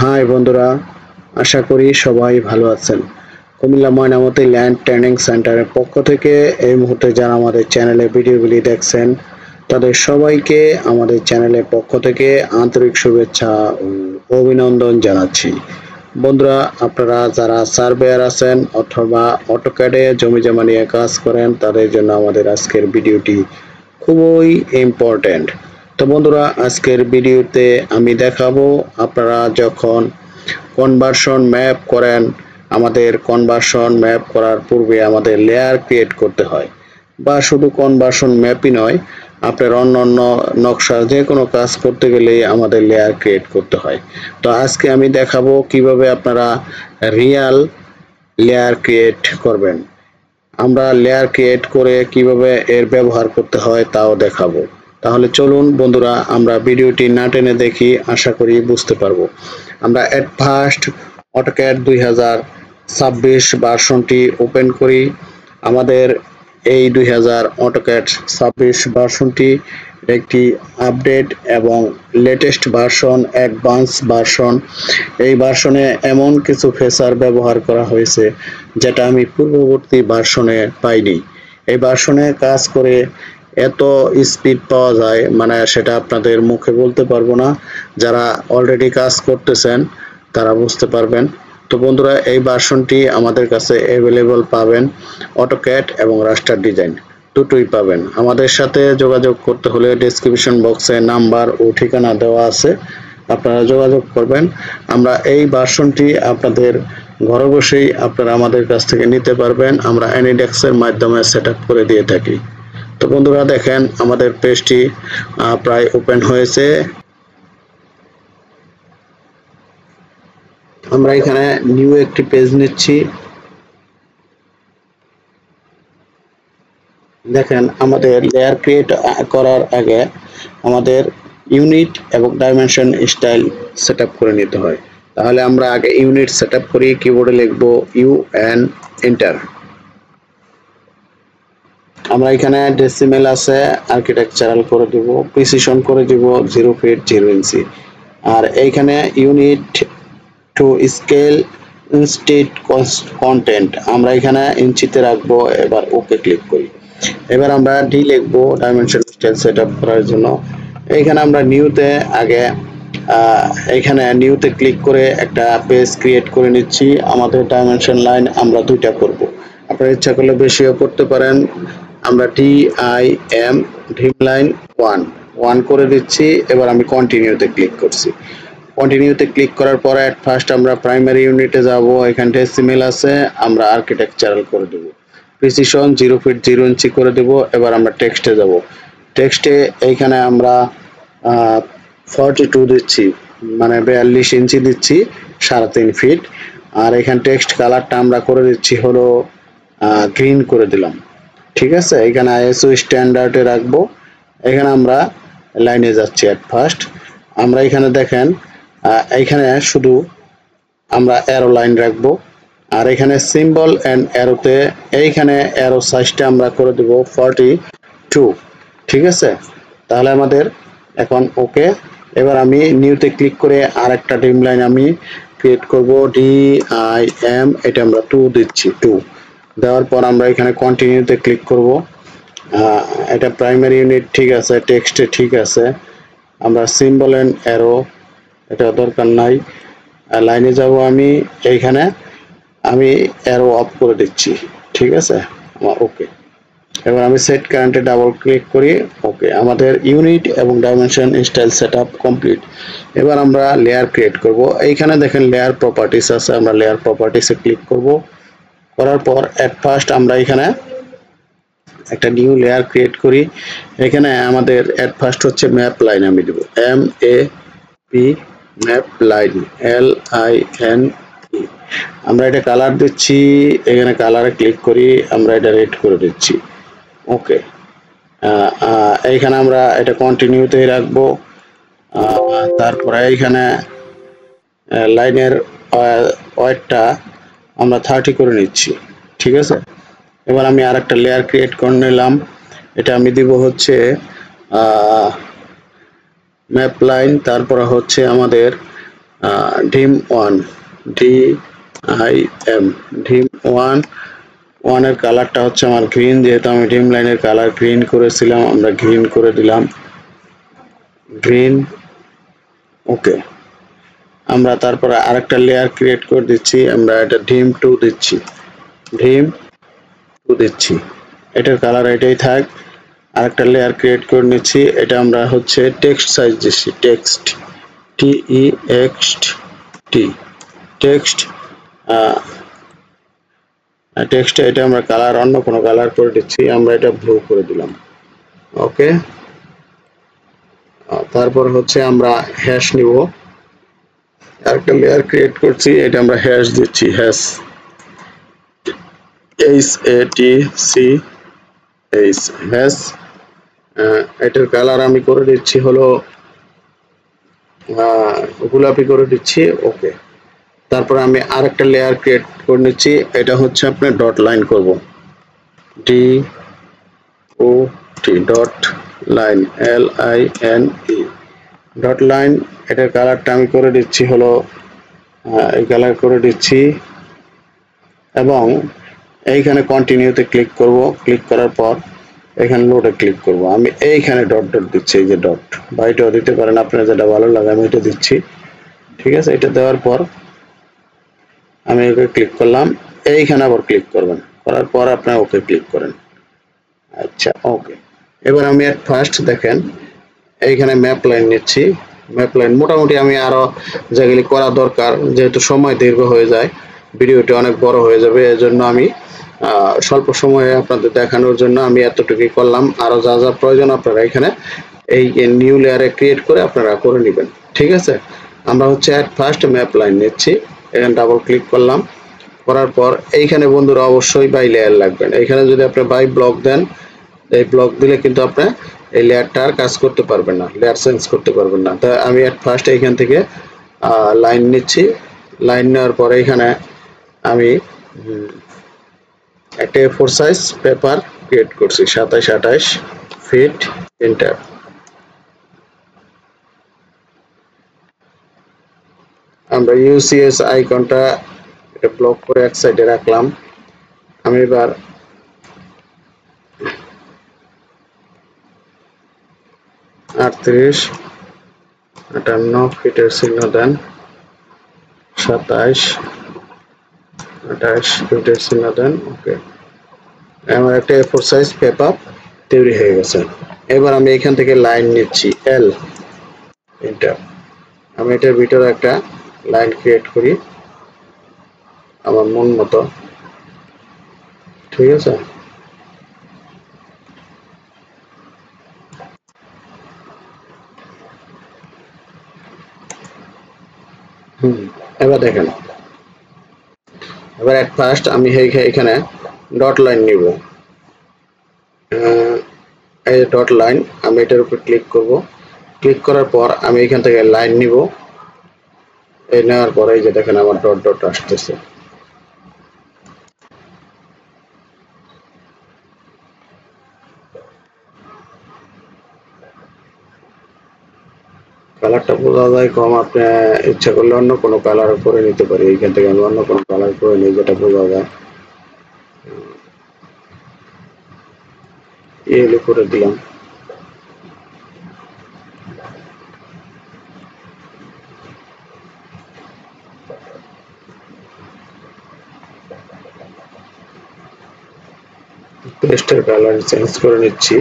High বন্ধুরা, আশা করি সবাই ভালো আছেন। কুমিল্লা ময়নামতি ল্যান্ড ট্রেনিং সেন্টারের পক্ষ থেকে এই মুহূর্তে যারা আমাদের চ্যানেলে ভিডিওগুলি দেখছেন তাদের সবাইকে আমাদের চ্যানেলের পক্ষ থেকে আন্তরিক শুভেচ্ছা ও অভিনন্দন জানাচ্ছি। বন্ধুরা, আপনারা যারা সার্ভেয়ার আছেন অথবা অটোক্যাডে জমি জমা নিয়ে কাজ করেন তাদের জন্য আমাদের আজকের ভিডিওটি খুবই ইম্পর্টেন্ট। তো বন্ধুরা, আজকের ভিডিওতে আমি দেখাবো আপনারা যখন কনভার্সন ম্যাপ করেন, আমাদের কনভার্সন ম্যাপ করার পূর্বে আমাদের লেয়ার ক্রিয়েট করতে হয়, বা শুধু কনভার্সন ম্যাপই নয়, আপনার অন্য নকশা যে কোনো কাজ করতে গেলেই আমাদের লেয়ার ক্রিয়েট করতে হয়। তো আজকে আমি দেখাবো কিভাবে আপনারা রিয়াল লেয়ার ক্রিয়েট করবেন। আমরা লেয়ার ক্রিয়েট করে কিভাবে এর ব্যবহার করতে হয় তাও দেখাবো। তাহলে চলুন বন্ধুরা, আমরা ভিডিওটি না টেনে দেখি, আশা করি বুঝতে পারবো। আমরা এট ফার্স্ট অটোক্যাড 2026 ভার্সনটি ওপেন করি। আমাদের এই 2000 অটোক্যাড 26 ভার্সনটি একটি আপডেট এবং লেটেস্ট ভার্সন, অ্যাডভান্স ভার্সন। এই ভার্সনে এমন কিছু ফিচার ব্যবহার করা হয়েছে যেটা আমি পূর্ববর্তী ভার্সনে পাইনি। এই ভার্সনে কাজ করে এত স্পিড পাওয়া যায়, মানে সেটা আপনাদের মুখে বলতে পারবো না। যারা অলরেডি কাজ করতেছেন তারা বুঝতে পারবেন। তো বন্ধুরা, এই ভার্সনটি আমাদের কাছে অ্যাভেলেবল পাবেন, অটোক্যাড এবং রাস্টার ডিজাইন দুটোই পাবেন। আমাদের সাথে যোগাযোগ করতে হলে ডেসক্রিপশন বক্সে নাম্বার ও ঠিকানা দেওয়া আছে, আপনারা যোগাযোগ করবেন। আমরা এই ভার্সনটি আপনাদের ঘরে বসেই আপনারা আমাদের কাছ থেকে নিতে পারবেন। আমরা অ্যানিডেক্সের মাধ্যমে সেটআপ করে দিয়ে থাকি। তো বন্ধুরা দেখেন, আমাদের পেজটি প্রায় ওপেন হয়েছে। আমরা এখানে নিউ একটি পেজ নিচ্ছি। দেখেন, আমাদের লেয়ার ক্রিয়েট করার আগে আমাদের ইউনিট এবং ডাইমেনশন স্টাইল সেটআপ করে নিতে হয়। তাহলে আমরা আগে ইউনিট সেটআপ করি। কিবোর্ডে লিখব UN, এন্টার। আমরা এখানে ডেসিমেল আছে, আর্কিটেকচারাল করে দিব, প্রিসিশন করে দিব 0 ফিট 0 ইঞ্চি। আর এইখানে unit to scale instead content আমরা এখানে ইঞ্চিতে রাখবো। এবার ওকে ক্লিক করি। এবার আমরা ডি লিখবো ডাইমেনশন স্টাইল সেটআপ করার জন্য। এইখানে আমরা নিউতে আগে এইখানে নিউতে ক্লিক করে একটা পেজ ক্রিয়েট করে নিচ্ছি। আমাদের ডাইমেনশন লাইন আমরা দুইটা করব, আপনারা ইচ্ছা করলে বেশিও করতে পারেন। আমরা DIM ড্রিম লাইন 1 করে দিচ্ছি। এবার আমি কন্টিনিউতে ক্লিক করছি। কন্টিনিউতে ক্লিক করার পরে এট ফার্স্ট আমরা প্রাইমারি ইউনিটে যাব। এখানে ডেসিমেল আছে, আমরা আর্কিটেকচারাল করে দেব, প্রিসিশন 0 ফিট 0 ইঞ্চি করে দেব। এবার আমরা টেক্সটে যাব। টেক্সটে এইখানে আমরা 42 দিচ্ছি, মানে 42 ইঞ্চি দিচ্ছি, 3.5 ফিট। আর এখানে টেক্সট কালারটা আমরা করে দিচ্ছি হলো গ্রিন করে দিলাম। ঠিক আছে, এখানে ISO স্ট্যান্ডার্ডে রাখবো। এখানে আমরা লাইনে যাচ্ছি। এট ফার্স্ট আমরা এখানে দেখেন, এইখানে শুধু আমরা অ্যারো লাইন রাখবো। আর এখানে সিম্বল এন্ড অ্যারোতে এইখানে অ্যারো সাইজটা আমরা করে দেব 42। ঠিক আছে, তাহলে আমাদের এখন ওকে। এবার আমি নিউতে ক্লিক করে আরেকটা ড্রিম লাইন আমি ক্রিয়েট করব, DIM, এটা আমরা 2 দিচ্ছি। 2 দেওয়ার পর আমরা এখানে কন্টিনিউতে ক্লিক করব। এটা প্রাইমারি ইউনিট ঠিক আছে, টেক্সটে ঠিক আছে। আমরা সিম্বল এন্ড অ্যারো এটা দরকার নাই। লাইনে যাব আমি, এইখানে আমি অ্যারো অফ করে দিচ্ছি। ঠিক আছে, আমার ওকে। এবার আমি সেট কারেন্টে ডাবল ক্লিক করি, ওকে। আমাদের ইউনিট এবং ডাইমেনশন স্টাইল সেটআপ কমপ্লিট। এবার আমরা লেয়ার ক্রিয়েট করব। এইখানে দেখেন লেয়ার প্রপার্টিস আছে, আমরা লেয়ার প্রপার্টিসে ক্লিক করব। করার পর এট ফার্স্ট আমরা এখানে একটা নিউ লেয়ার ক্রিয়েট করি। এখানে আমাদের এট ফার্স্ট হচ্ছে ম্যাপ লাইন আমি দেব, MAP, ম্যাপ লাইন LINE। আমরা এটা কালার দিচ্ছি, এখানে কালারে ক্লিক করি, আমরা এটা রেড করে দিচ্ছি। ওকে, এইখানে আমরা এটা কন্টিনিউতেই রাখবো। তারপরে এইখানে লাইনের ওয়েটটা আমরা 30 করে নিচ্ছি। ঠিক আছে, এবার আমি আরেকটা লেয়ার ক্রিয়েট করে নিলাম। এটা আমি দিব হচ্ছে ম্যাপ লাইন, তারপরে হচ্ছে আমাদের ডিম 1 ডি আই এম ডিম 1 এর কালারটা হচ্ছে আমার গ্রিন, যেহেতু আমি ডিম লাইনের কালার গ্রিন করেছিলাম, আমরা গ্রিন করে দিলাম, গ্রিন। ওকে, আমরা তারপরে আরেকটা লেয়ার ক্রিয়েট করে দিচ্ছি, আমরা এটা ডিম 2 দিচ্ছি, ডিম 2 দিচ্ছি, এটার কালার এটাই থাক। আরেকটা লেয়ার ক্রিয়েট করে নিচ্ছি, এটা আমরা হচ্ছে টেক্সট সাইজ দিচ্ছি, টেক্সট টি টেক্সট টেক্সট, এটা আমরা কালার অন্য কোনো কালার করে দিচ্ছি, আমরা এটা ব্লু করে দিলাম। ওকে, তারপর হচ্ছে আমরা হ্যাশ নিব, আরেকটা লেয়ার ক্রিয়েট করছি, এটা আমরা হ্যাশ দিচ্ছি, হ্যাশ HATC হ্যাশ। এটার কালার আমি করে দিচ্ছি হলো গোলাপি করে দিচ্ছি। ওকে, তারপর আমি আরেকটা লেয়ার ক্রিয়েট করে নিচ্ছি, এটা হচ্ছে আপনার ডট লাইন করব, DOT dot line LINE dot line. এটার কালারটা আমি করে দিচ্ছি হলো এই কালার করে দিচ্ছি, এবং এইখানে কন্টিনিউতে ক্লিক করব, ক্লিক করার পর এখানে লোডে ক্লিক করব, আমি এইখানে ডট ডট দিচ্ছি, এই যে ডট, বা এটাও দিতে পারেন আপনার যেটা ভালো লাগে, আমি এটা দিচ্ছি। ঠিক আছে, এটা দেওয়ার পর আমি ওকে ক্লিক করলাম, এইখানে আবার ক্লিক করবেন, করার পর আপনার ওকে ক্লিক করেন। আচ্ছা, ওকে, এবার আমি এট ফার্স্ট দেখেন এইখানে ম্যাপ লাইন নিচ্ছি, ম্যাপ লাইন মোটামুটি আমি আরো যেগুলি করা দরকার, যেহেতু সময় দীর্ঘ হয়ে যায়, ভিডিওটি অনেক বড় হয়ে যাবে, এজন্য আমি স্বল্প সময়ে আপনাদের দেখানোর জন্য আমি এতটুকুই করলাম। আরো যা যা প্রয়োজন আপনারা এখানে এই নিউ লেয়ারে ক্রিয়েট করে আপনারা করে নেবেন। ঠিক আছে, আমরা হচ্ছে এট ফার্স্ট ম্যাপ লাইন নিচ্ছি, এখানে ডাবল ক্লিক করলাম, করার পর এইখানে বন্ধুরা অবশ্যই বাই লেয়ার লাগবেন। এখানে যদি আপনি বাই ব্লক দেন, এই ব্লক দিলে কিন্তু আপনি এই লেয়ারটার কাজ করতে পারবেন না, লেয়ার চেঞ্জ করতে পারবেন না। তাই আমি এট ফার্স্ট এইখান থেকে লাইন নিচ্ছি, লাইন নেওয়ার পরে এখানে আমি একটা A4 সাইজ পেপার ক্রিয়েট করছি, 27-28 ফিট, এন্টার। আমরা UCS আইকনটা এটা ব্লক করে এক সাইডে রাখলাম। আমি এবার আটত্রিশ 58 ফিটের চিহ্ন দেন, 27-28 ফিটের চিহ্ন দেন। ওকে, আমার একটা A4 সাইজ পেপার তৈরি হয়ে গেছে। এবার আমি এখান থেকে লাইন নিচ্ছি, L, এন্টার। আমি এটার ভিতরে একটা লাইন ক্রিয়েট করি আমার মন মতো। ঠিক আছে, এবার দেখেন, এবার এট ফার্স্ট আমি এখানে ডট লাইন নিব, এই ডট লাইন, আমি এটার উপর ক্লিক করব, ক্লিক করার পর আমি এখান থেকে লাইন নিব, এই নেওয়ার পরে এই যে দেখেন আমার ডট ডট আসতেছে। কালারটা বোঝা যায় কম, আপনি ইচ্ছা করলে অন্য কোনো কালার করে নিতে পারি, এইখান থেকে আমি অন্য কোনো কালার করে নিই যেটা বোঝা যায়, ইয়েলো করে দিলাম। পেস্টের কালার চেঞ্জ করে নিচ্ছি।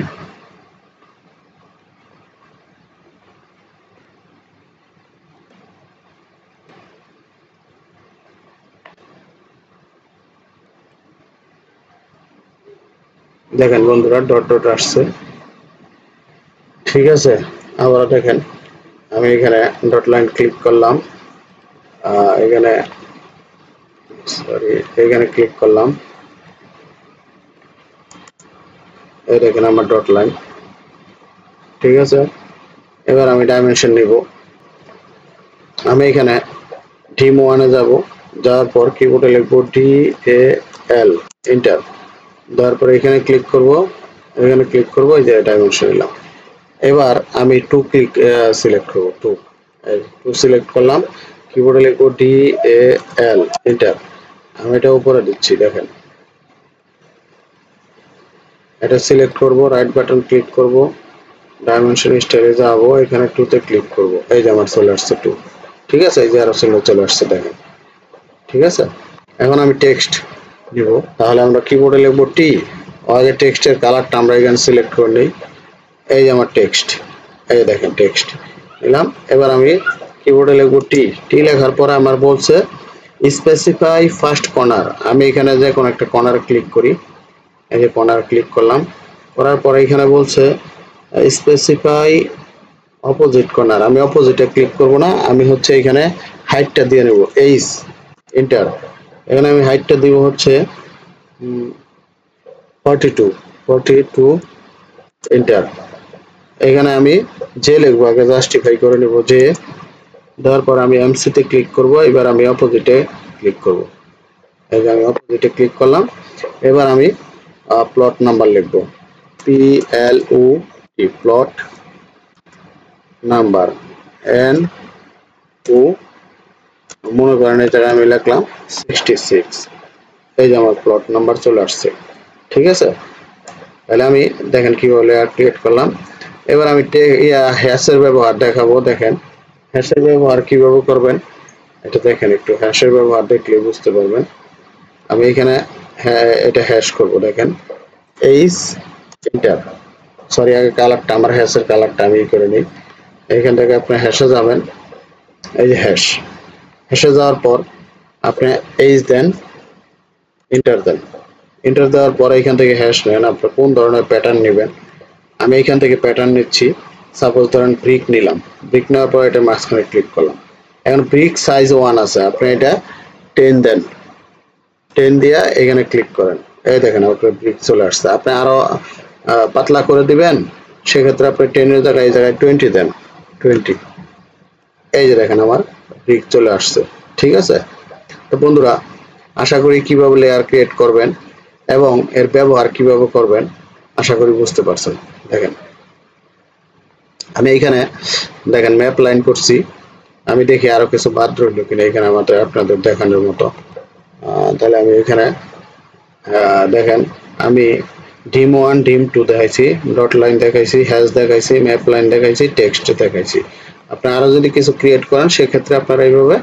দেখেন বন্ধুরা ডট ডট আসছে। ঠিক আছে, আবার দেখেন আমি এখানে ডট লাইন ক্লিক করলাম, এখানে সরি এখানে ক্লিক করলাম, এই দেখেন আমার ডট লাইন। ঠিক আছে, এবার আমি ডাইমেনশন নিব, আমি এখানে ডিম 1 এ যাব, যাওয়ার পর কিবোর্ডে লিখব DAL, এন্টার দেওয়ার পর এখানে ক্লিক করব, এখানে ক্লিক করব, এই যে ডাইমেনশন নিলাম। এবার আমি 2 ক্লিক সিলেক্ট করব, 2 সিলেক্ট করলাম, কিবোর্ডে লিখবো DAL এন্টার। আমি এটা উপরে দিচ্ছি দেখেন, এটা সিলেক্ট করব, রাইট বাটন ক্লিক করব, ডাইমেনশন স্টাইলে যাবো, এখানে 2 তে ক্লিক করব, এই যে আমার চলে আসছে 2। ঠিক আছে, এই যে আরো চলে আসছে দেখেন। ঠিক আছে, এখন আমি টেক্সট দিব, তাহলে আমরা কিবোর্ডে লিখবো টি। আগে টেক্সটের কালারটা আমরা এখানে সিলেক্ট করে নিই। এই যে আমার টেক্সট, এই যে দেখেন টেক্সট নিলাম। এবার আমি কিবোর্ডে লিখবো টি। টি লেখার পরে আমার বলছে স্পেসিফাই ফার্স্ট কর্নার। আমি এখানে যে কোনো একটা কর্নার ক্লিক করি, এই যে কর্নার ক্লিক করলাম, করার পরে এখানে বলছে স্পেসিফাই অপোজিট কর্নার। আমি অপোজিটে ক্লিক করব না, আমি হচ্ছে এখানে হাইটটা দিয়ে নেব, এইচ এন্টার। এখানে আমি হাইটটা দিব হচ্ছে 42 এন্টার। এখানে আমি যে লিখবো, আগে জাস্টিফাই করে নেব, যে দেওয়ার পর আমি এমসি তে ক্লিক করব। এবার আমি অপোজিটে ক্লিক করব, এই যে আমি অপোজিটে ক্লিক করলাম। এবার আমি প্লট নাম্বার লিখবো, PLOT প্লট নাম্বার N2, মনে করেন এই জায়গায় আমি লিখলাম 66। এই যে আমার প্লট নাম্বার চলে আসছে। ঠিক আছে, তাহলে আমি দেখেন কিভাবে লেয়ার ক্রিয়েট করলাম। এবার আমি হ্যাশের ব্যবহার দেখাবো। দেখেন হ্যাশের ব্যবহার কিভাবে করবেন এটা দেখেন, একটু হ্যাশের ব্যবহার দেখলে বুঝতে পারবেন। আমি এখানে এটা হ্যাশ করব, দেখেন এইচ এন্টার। সরি, আগে কালারটা, আমার হ্যাশের কালারটা আমি করে নিই। এখান থেকে আপনি হ্যাশে যাবেন, এই যে হ্যাশ, হ্যাশে যাওয়ার পর আপনি এইচ দেন, এন্টার দেন। এন্টার দেওয়ার পরে এখান থেকে হ্যাশ নেন, আপনি কোন ধরনের প্যাটার্ন নেবেন। আমি এখান থেকে প্যাটার্ন নিচ্ছি, সাপোজ ধরেন ব্রিক নিলাম। ব্রিক নেওয়ার পর এটা মাঝখানে ক্লিক করলাম। এখন ব্রিক সাইজ 1 আছে, আপনি এটা 10 দেন, 10 দিয়া এখানে ক্লিক করেন। এই দেখেন আপনার ব্রিক চলে আসছে। আপনি আরো পাতলা করে দিবেন, সেক্ষেত্রে আপনি 10 এর জায়গায় এই জায়গায় 20 দেন, 20। এই যে দেখেন আমার ব্রিক চলে আসছে। ঠিক আছে, তো বন্ধুরা আশা করি কিভাবে লেয়ার ক্রিয়েট করবেন এবং এর ব্যবহার কিভাবে করবেন আশা করি বুঝতে পারছেন। দেখেন আমি এখানে দেখেন ম্যাপ লাইন করছি, আমি দেখি আরো কিছু বাদ রইল কিনা এখানে আমাদের আপনাদের দেখানোর মতো। তাহলে আমি এখানে দেখেন আমি ডিম 1 ডিম 2 দেখাইছি, ডট লাইন দেখাইছি, হ্যাশ দেখাইছি, ম্যাপ লাইন দেখাইছি, টেক্সট দেখাইছি। আপনারা আরো যদি কিছু ক্রিয়েট করেন সেক্ষেত্রে আপনারা এইভাবে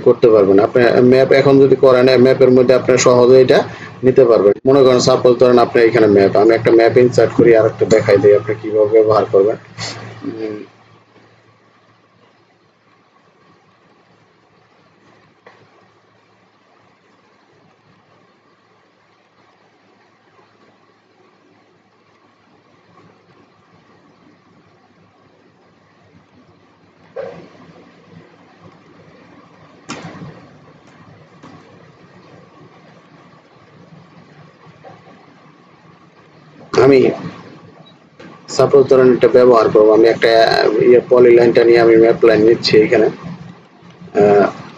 করতে পারবেন। আপনি ম্যাপ এখন যদি করেন, ম্যাপের মধ্যে আপনি সহজে এটা নিতে পারবেন। মনে করেন সাপোজ ধরেন আপনি এখানে ম্যাপ, আমি একটা ম্যাপ ইনসার্ট করি আর একটা দেখাই দিই আপনি কিভাবে ব্যবহার করবেন। আমি সাপোজ ধরেন এটা ব্যবহার করবো, আমি একটা পলি লাইনটা নিয়ে আমি ম্যাপ লাইন নিচ্ছি, এখানে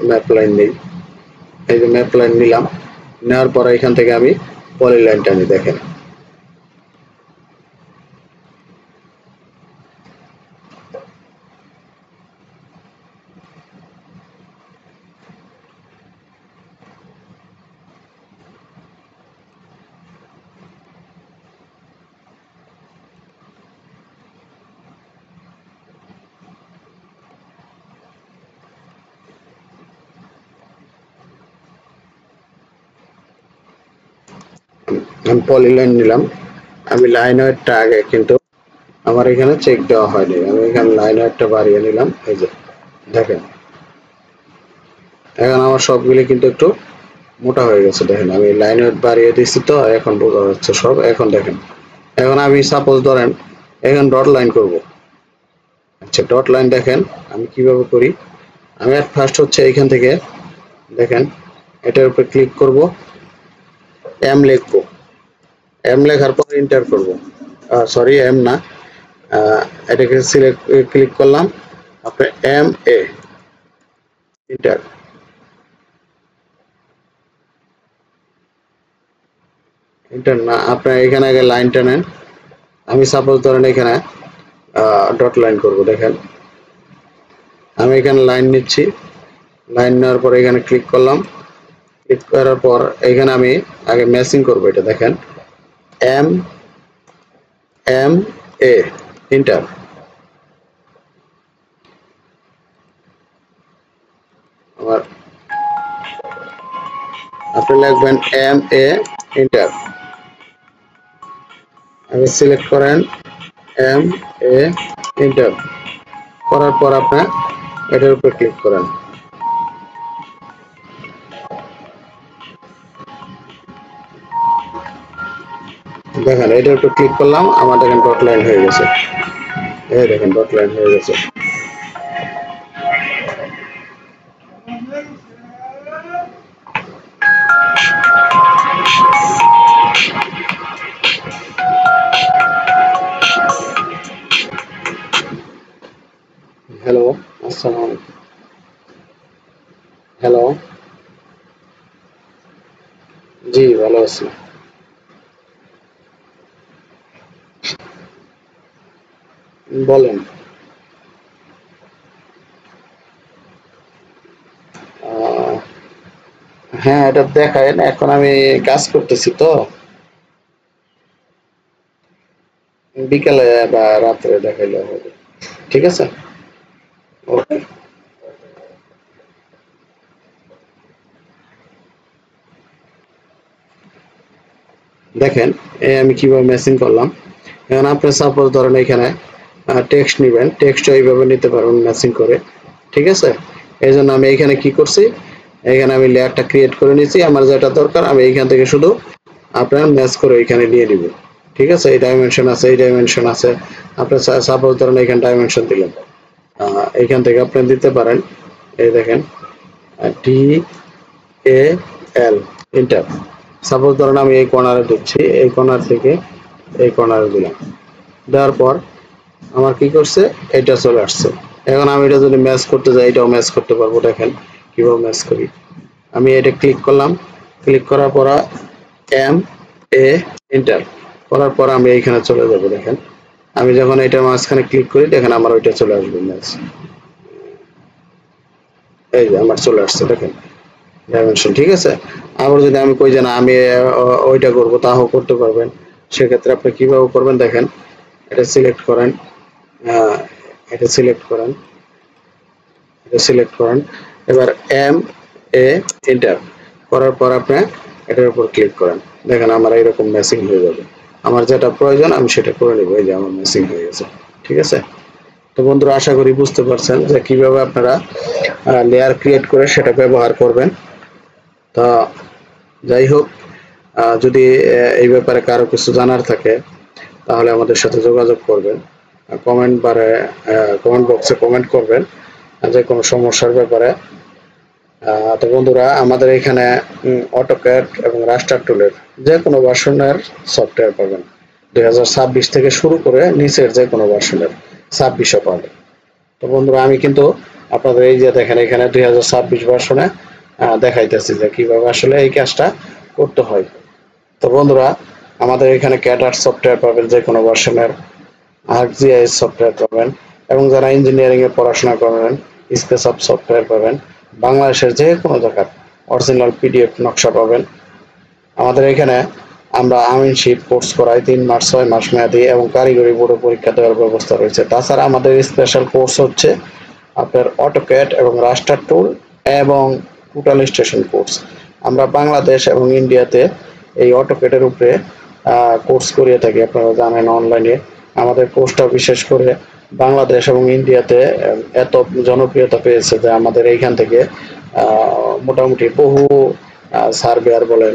ম্যাপ লাইন নিই, এই যে ম্যাপ লাইন নিলাম, নেওয়ার পরে এখান থেকে আমি পলি লাইনটা নিই। দেখেন আমি পলি লাইন নিলাম, আমি লাইন ওয়েটটা আগে কিন্তু আমার এখানে চেক দেওয়া হয়নি, আমি এখানে লাইন ওয়েটটা বাড়িয়ে নিলাম। এই যে দেখেন এখন আমার সবগুলি কিন্তু একটু মোটা হয়ে গেছে। দেখেন আমি লাইন ওয়েট বাড়িয়ে দিচ্ছি, তো এখন বোঝা যাচ্ছে সব। এখন দেখেন, এখন আমি সাপোজ ধরেন এখন ডট লাইন করব। আচ্ছা ডট লাইন দেখেন আমি কিভাবে করি। আমি at ফার্স্ট হচ্ছে এইখান থেকে দেখেন এটার উপরে ক্লিক করব, এম লিখবো, এম লেখার পর এন্টার করব, সরি এম না, এটাকে সিলেক্ট ক্লিক করলাম, আপনি MA এন্টার। এন্টার না, আপনার এখানে আগে লাইনটা নেন। আমি সাপোজ ধরেন এখানে ডট লাইন করব। দেখেন আমি এখানে লাইন নিচ্ছি, লাইন নেওয়ার পর এখানে ক্লিক করলাম। ক্লিক করার পর এখানে আমি আগে ম্যাচিং করব। এটা দেখেন এম এম এ ইন্টার। আবার আপনি লিখবেন এম এ ইন্টার। আগে সিলেক্ট করেন এম এ ইন্টার করার পর আপনি এটার উপর ক্লিক করেন। দেখেন এটার উপর ক্লিক করলাম, আমার দেখেন ডট লাইন হয়ে গেছে। এই দেখেন ডট লাইন হয়ে গেছে। হ্যালো, আসসালামু আলাইকুম। হ্যালো, জি ভালো আছি। বলেন। আহ, হ্যাঁ এটা দেখায় না, এখন আমি কাজ করতেছি তো, বিকালে বা রাত্রে দেখাইলে হবে। ঠিক আছে, ওকে। দেখেন আমি কিভাবে ম্যাচিং করলাম। এখন আপনি সাপোজ ধরেন এখানে টেক্সট নেবেন, টেক্সট এইভাবে নিতে পারবেন ম্যাচিং করে। ঠিক আছে, এই জন্য আমি এখানে কি করছি, এখানে আমি লেয়ারটা ক্রিয়েট করে নিয়েছি। আমার যেটা দরকার আমি এইখান থেকে শুধু আপনার ম্যাচ করে এখানে দিয়ে দিব। ঠিক আছে, এই ডাইমেনশন আছে, এই ডাইমেনশন আছে। আপনার সাপোজ ধরেন এখানে ডাইমেনশন দিলেন, এইখান থেকে আপনি দিতে পারেন। এই দেখেন D A L inter. Suppose ধরেন আমি এই কর্নারে দিচ্ছি, এই কর্নার থেকে এই কর্নারে দিলাম। দেওয়ার পর আমার কি করছে, এটা চলে আসছে। এখন আমি এটা যদি ম্যাচ করতে যাই, এটাও ম্যাচ করতে পারবো। দেখেন কিভাবে ম্যাচ করি। আমি এটা ক্লিক করলাম, ক্লিক করার পর এম এ এন্টার করার পর আমি এইখানে চলে যাব। দেখেন আমি যখন এটা মাঝখানে ক্লিক করি, দেখেন আমার ওইটা চলে আসবে ম্যাচ। এই যে আমার চলে আসছে, দেখেন ডাইমেনশন। ঠিক আছে, আবার যদি আমি কই যে না আমি ওইটা করবো, তাও করতে পারবেন। সেক্ষেত্রে আপনি কিভাবে করবেন, দেখেন এটা সিলেক্ট করেন, আহ, এটা সিলেক্ট করেন, এটা সিলেক্ট করেন। এবার এম এ এন্টার করার পর আপনি এটার উপর ক্লিক করেন। দেখেন আমার এইরকম ম্যাচিং হয়ে যাবে। আমার যেটা প্রয়োজন আমি সেটা করে নেবো। এই যে আমার ম্যাচিং হয়ে গেছে। ঠিক আছে, তো বন্ধুরা আশা করি বুঝতে পারছেন যে কিভাবে আপনারা লেয়ার ক্রিয়েট করে সেটা ব্যবহার করবেন। তা যাই হোক, যদি এই ব্যাপারে কারো কিছু জানার থাকে তাহলে আমাদের সাথে যোগাযোগ করবেন। কমেন্ট বারে কমেন্ট বক্সে কমেন্ট করবেন যে কোনো সমস্যার ব্যাপারে। তো বন্ধুরা আমাদের এখানে অটোক্যাড এবং রাস্টার টুলের যে কোনো ভার্সনের সফটওয়্যার পাবেন। 2026 থেকে শুরু করে নিচের যে কোনো ভার্সনের 26ও পাবেন। তো বন্ধুরা আমি কিন্তু আপনাদের এই যে দেখেন এখানে 2026 ভার্সনে দেখাইতেছি যে কিভাবে আসলে এই কাজটা করতে হয়। তো বন্ধুরা আমাদের এখানে ক্যাডার সফটওয়্যার পাবেন যে কোনো ভার্সনের, আর্কজিআইএস সফটওয়্যার পাবেন, এবং যারা ইঞ্জিনিয়ারিং এ পড়াশোনা করেন স্কেচআপ সফটওয়্যার পাবেন। বাংলাদেশের যে কোনো জায়গার অরিজিনাল পিডিএফ নকশা পাবেন। আমাদের এখানে আমরা আমিনশিপ কোর্স করাই 3 মাস 6 মাস মেয়াদি এবং কারিগরি বোর্ডে পরীক্ষা দেওয়ার ব্যবস্থা রয়েছে। তাছাড়া আমাদের স্পেশাল কোর্স হচ্ছে আপনার অটোক্যাড এবং রাস্টার টুল এবং টোটাল স্টেশন কোর্স। আমরা বাংলাদেশ এবং ইন্ডিয়াতে এই অটোক্যাডের উপরে কোর্স করিয়ে থাকি। আপনারা জানেন অনলাইনে আমাদের কোর্সটা বিশেষ করে বাংলাদেশ এবং ইন্ডিয়াতে এত জনপ্রিয়তা পেয়েছে যে আমাদের এইখান থেকে মোটামুটি বহু সার্ভেয়ার বলেন,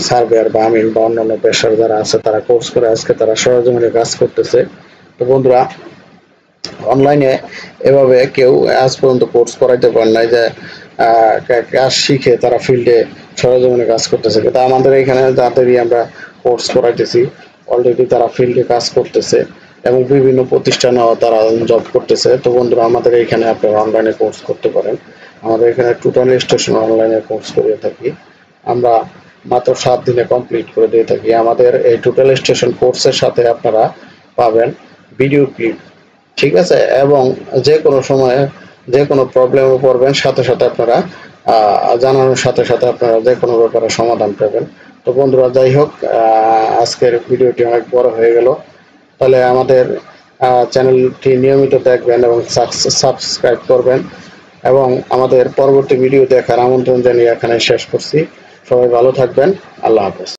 সার্ভেয়ার বা আমিন বা অন্যান্য পেশার যারা আছে তারা কোর্স করে আজকে তারা সরজমিনে কাজ করতেছে। তো বন্ধুরা অনলাইনে এভাবে কেউ আজ পর্যন্ত কোর্স করাইতে পারে নাই যে কাজ শিখে তারা ফিল্ডে সরজমিনে কাজ করতেছে। কিন্তু আমাদের এখানে যাদেরই আমরা কোর্স করাইতেছি অলরেডি তারা ফিল্ডে কাজ করতেছে এবং বিভিন্ন প্রতিষ্ঠানেও তারা জব করতেছে। তো বন্ধুরা আমাদের এখানে আপনারা অনলাইনে কোর্স করতে পারেন। আমাদের এখানে টোটাল স্টেশন অনলাইনে কোর্স করে থাকি আমরা, মাত্র 7 দিনে কমপ্লিট করে দিয়ে থাকি। আমাদের এই টোটাল স্টেশন কোর্সের সাথে আপনারা পাবেন ভিডিও ক্লিপ। ঠিক আছে, এবং যে কোনো সময়ে যে কোনো প্রবলেমে পড়বেন সাথে সাথে আপনারা জানানোর সাথে সাথে আপনারা যে কোনো ব্যাপারে সমাধান পাবেন। তো বন্ধুরা, যাই হোক, আজকের ভিডিওটি অনেক বড় হয়ে গেল। তাহলে আমাদের চ্যানেলটি নিয়মিত দেখবেন এবং সাবস্ক্রাইব করবেন এবং আমাদের পরবর্তী ভিডিও দেখার আমন্ত্রণ জানিয়ে এখানে শেষ করছি। সবাই ভালো থাকবেন। আল্লাহ হাফেজ।